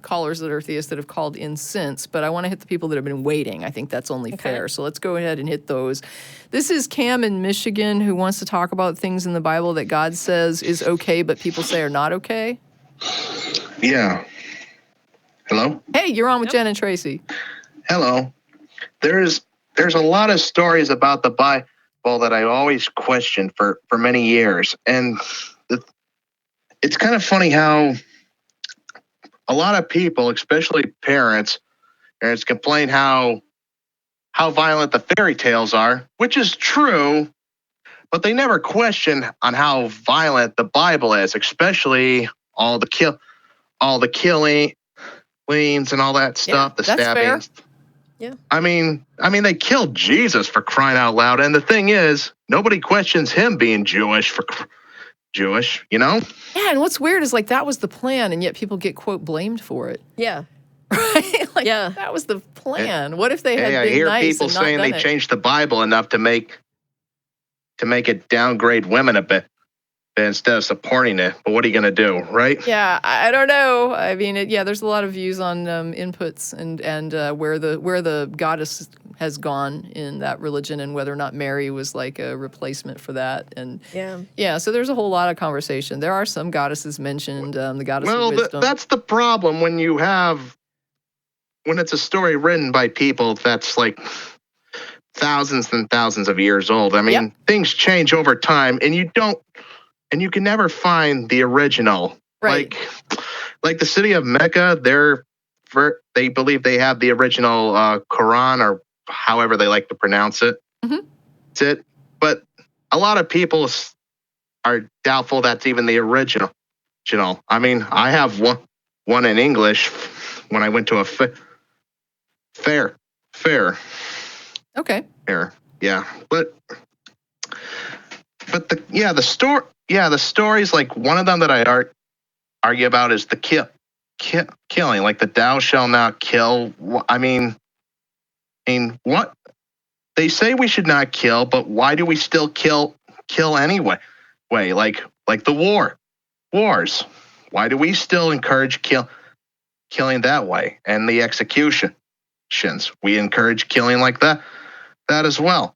callers that are theists that have called in since, but I want to hit the people that have been waiting. I think that's only fair. So let's go ahead and hit those. This is Cam in Michigan who wants to talk about things in the Bible that God says is okay, but people say are not okay. Yeah. Hello? Hey, you're on with Jen and Tracie. Hello. There's a lot of stories about the Bible that I always questioned for many years. And it's kind of funny how a lot of people, especially parents, complain how violent the fairy tales are, which is true, but they never question on how violent the Bible is, especially all the killings and all that stuff, the stabbings. Fair. Yeah. I mean, they killed Jesus, for crying out loud. And the thing is, nobody questions him being Jewish, you know? Yeah, and what's weird is like that was the plan, and yet people get, quote, blamed for it. Yeah. Right? Like, that was the plan. What if they had been I hear nice people and not saying done they it? changed the Bible enough to make it downgrade women a bit instead of supporting it. But what are you going to do, right? Yeah, I don't know. I mean, there's a lot of views on inputs and where the goddess has gone in that religion and whether or not Mary was like a replacement for that. And so there's a whole lot of conversation. There are some goddesses mentioned, the goddess of wisdom. That's the problem when it's a story written by people that's like thousands and thousands of years old. I mean, things change over time, and you can never find the original. Right. Like the city of Mecca, they believe they have the original Quran, or however they like to pronounce it. Mm-hmm. That's it. But a lot of people are doubtful that's even the original. I mean, I have one in English when I went to a fair. Okay. Fair. Yeah. But the stories, like one of them that I argue about is the killing, like the thou shall not kill. I mean, what they say we should not kill, but why do we still kill anyway? Like the wars. Why do we still encourage killing that way? And the executions, we encourage killing like that as well.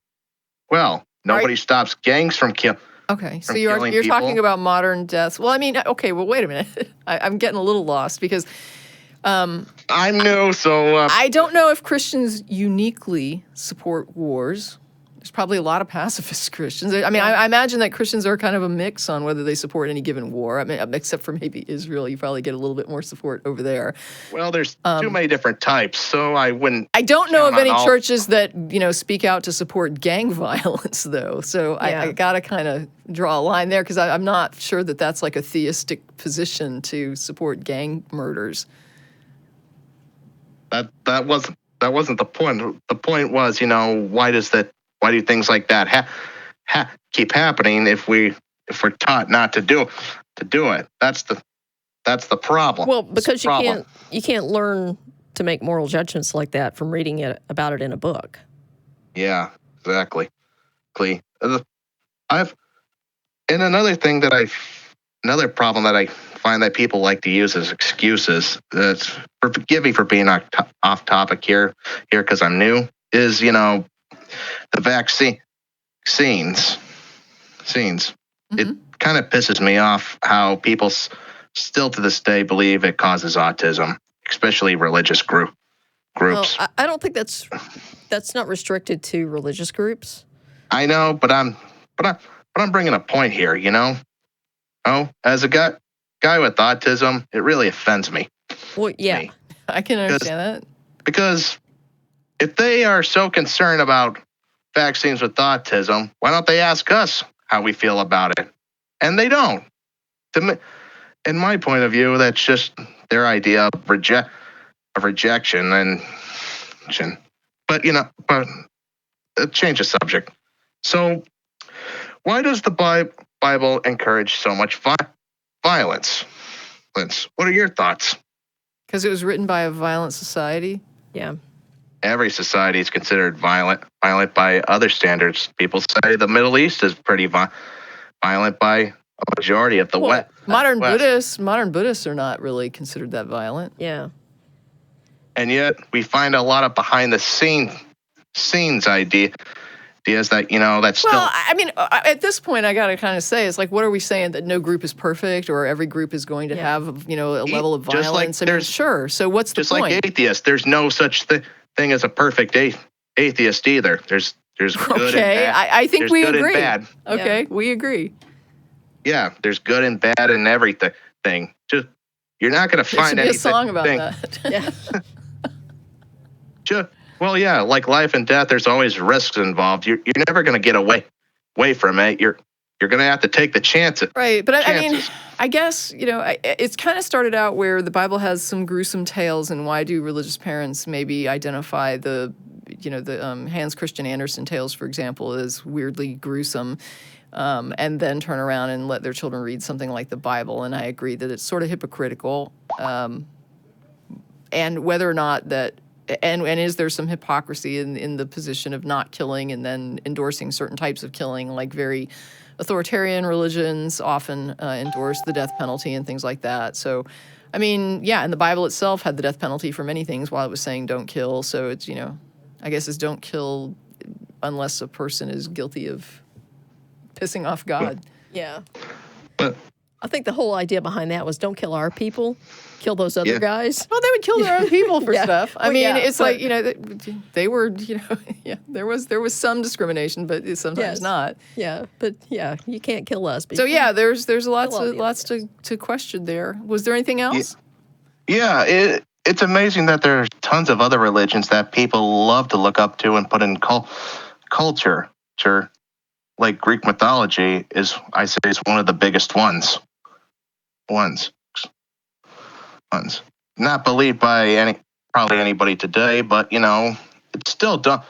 Well, nobody stops gangs from killing. Okay, so you're talking about modern deaths. Well, I mean, okay, well, wait a minute. I'm getting a little lost because I'm new, so I don't know if Christians uniquely support wars. There's probably a lot of pacifist Christians. I mean, I imagine that Christians are kind of a mix on whether they support any given war. I mean, except for maybe Israel, you probably get a little bit more support over there. Well, there's too many different types, so I wouldn't. I don't know of any churches that speak out to support gang violence, though. So I gotta kind of draw a line there because I'm not sure that that's like a theistic position to support gang murders. That wasn't the point. The point was, why do things like that keep happening if we're taught not to do it? That's the problem. Well, because you can't learn to make moral judgments like that from reading about it in a book. Yeah, exactly. Another problem that I find that people like to use as excuses. Forgive me for being off topic here because I'm new. Is the vaccines. Mm-hmm. It kind of pisses me off how people still to this day believe it causes autism, especially religious groups. Well, I don't think that's not restricted to religious groups. I know, but I'm bringing a point here. Oh, as a guy with autism, it really offends me. Well, yeah, I can understand that because if they are so concerned about vaccines with autism, why don't they ask us how we feel about it? And they don't. In my point of view, that's just their idea of rejection and. But change the subject. So, why does the Bible encourage so much violence? Vince, what are your thoughts? Because it was written by a violent society. Yeah. Every society is considered violent by other standards. People say the Middle East is pretty violent by a majority of the Well, modern West. Buddhists are not really considered that violent. Yeah. And yet we find a lot of behind the scenes ideas that, that's Well, still. I mean, at this point, I got to kind of say, it's like, what are we saying, that no group is perfect or every group is going to have, a level of Just like violence? I mean, sure. So what's the Just point? like atheists, there's no such thing as a perfect atheist either. There's good and bad. I think There's we good agree. and bad. Okay, we agree. Yeah, there's good and bad in everything. Just you're not going to There should find be anything. a song about that. Yeah. Well, yeah, like life and death, there's always risks involved. You're never going to get away from it. You're going to have to take the chances. Right, but I mean, I guess, it's kind of started out where the Bible has some gruesome tales, and why do religious parents maybe identify the Hans Christian Andersen tales, for example, as weirdly gruesome, and then turn around and let their children read something like the Bible? And I agree that it's sort of hypocritical, and whether or not that. And is there some hypocrisy in the position of not killing and then endorsing certain types of killing, like very authoritarian religions often endorse the death penalty and things like that. So, I mean, yeah, and the Bible itself had the death penalty for many things while it was saying don't kill. So it's, I guess it's don't kill unless a person is guilty of pissing off God. Yeah. But I think the whole idea behind that was don't kill our people, kill those other guys. Well, they would kill their own people for stuff. I Well, mean, yeah, it's but- like, they were, there was some discrimination, but sometimes Yes. not. Yeah, but yeah, you can't kill us. But So you can- yeah, there's lots all the lots to question there. Was there anything else? yeah, it's amazing that there's tons of other religions that people love to look up to and put in culture. Sure, like Greek mythology is one of the biggest ones. Not believed by probably anybody today, but it's still done.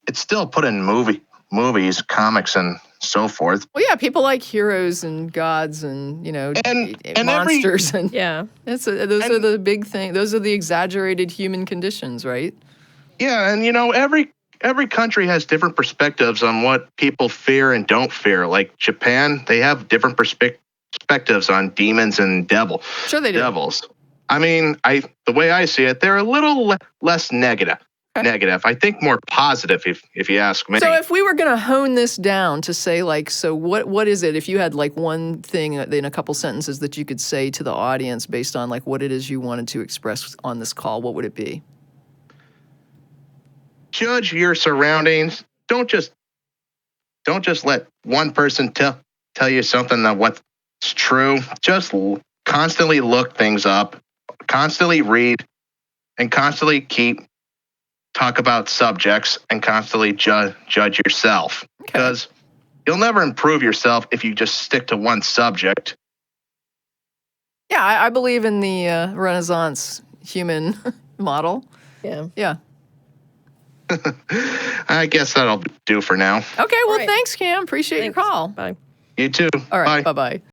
It's still put in movies, comics, and so forth. Well, yeah, people like heroes and gods and And monsters and Yeah. those are the big thing. Those are the exaggerated human conditions, right? Yeah, and every country has different perspectives on what people fear and don't fear. Like Japan, they have different perspectives on demons and Sure they do. devils. I mean, the way I see it, they're a little less negative. I think more positive, if you ask me. So if we were going to hone this down to say, like, so what is it, if you had like one thing in a couple sentences that you could say to the audience based on like what it is you wanted to express on this call, what would it be? Judge your surroundings. Don't just let one person tell you something that what's true. Just constantly look things up, constantly read, and constantly talk about subjects and constantly judge yourself. Because you'll never improve yourself if you just stick to one subject. Yeah, I believe in the Renaissance human model. Yeah. Yeah. I guess that'll do for now. Okay, well, Right. thanks, Cam. Appreciate your call. Bye. You too. All right, Bye. bye-bye.